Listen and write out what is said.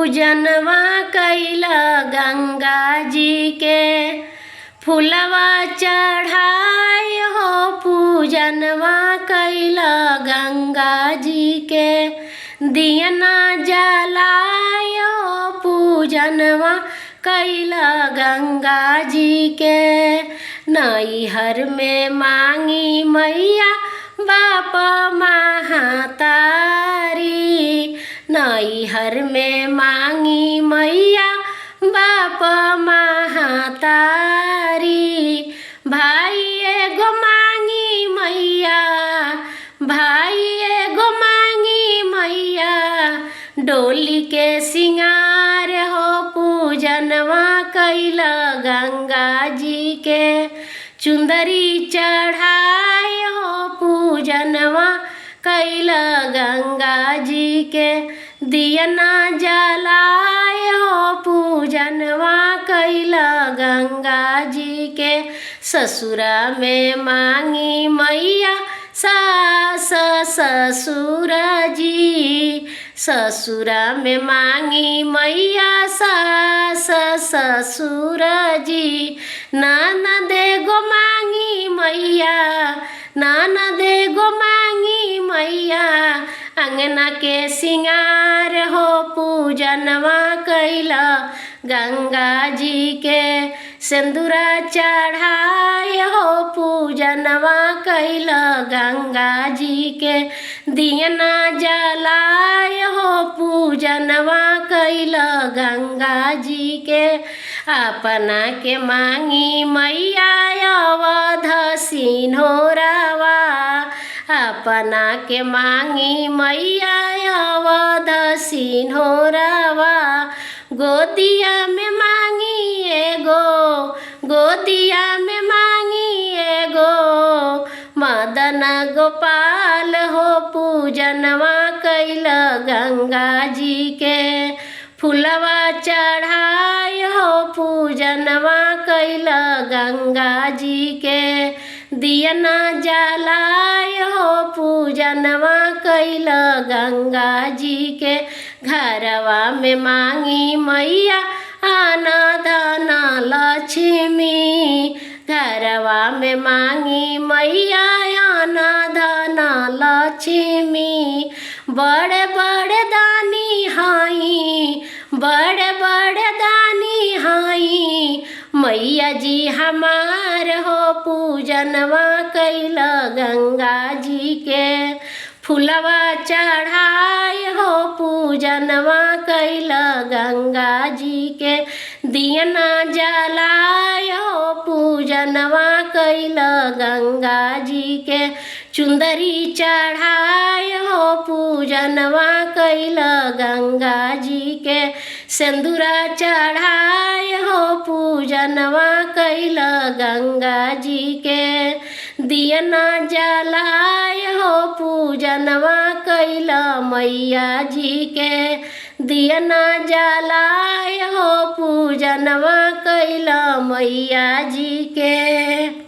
पूजनवा कैला गंगा जी के फुलवा चढ़ाए हो। पूजनवा कैला गंगा जी के दियना जलाए हो। पूजनवा कैला गंगा जी के नैहर में मांगी मैया बाप महातारी। नैहर में मांगी मैया बाप महातारी। भाई एगो मांगी मैया, भाई एगो मांगी मैया डोली के सिंगार हो। पूजनवा कैला गंगा जी के चुंदरी चढ़ाए हो। पूजनवा कैला गंगा जी के दियना जलाए हो। पूजनवा कैला गंगा जी के ससुरा में मांगी मैया सास ससुर जी। ससुरा में मांगी मैया सास ससुर जी। ननद एगो मांगी मैया, ननद एगो मांगी मैया अंगना के सिंगार हो। पूजनवा कैला गंगा जी के सिंदूरा चढ़ाए हो। पूजनवा कैला गंगा जी के दियना जलाए हो। पूजनवा कैला गंगा जी के अपना के मांगी मैया अवध सिन्होरवा। अपना के मांगी मैया अवध सिन्होरवा। गोदिया में मांगी एगो, गोदिया में मांगी एगो मदन गोपाल हो। पूजनवा कैला गंगा जी के फुलवा चढ़ाए हो। पूजनवा कैला गंगा जी के दियना जलाए हो। पूजनवा कैला गंगा जी के घरवा में मांगी मैया आना दाना लक्ष्मी। घरवा में मांगी मैया आना दाना लक्ष्मी। बड़े बड़े दानी हाई, बड़े बड़े दानी हाई मैया जी हमार हो। पूजनवा कैला गंगा जी के फुलवा चढ़ाए हो। पूजनवा कैला गंगा जी के दियना जलाए हो। पूजनवा कैला गंगा जी के चुंदरी चढ़ाए हो। पूजनवा कैला गंगा जी के सिंदूरा चढ़ाए हो। पूजनवा कैला गंगा जी के दियना जलाए हो। पूजनवा कैला मैया जी के दियना जलाए हो। पूजनवा कैला मैया जी के।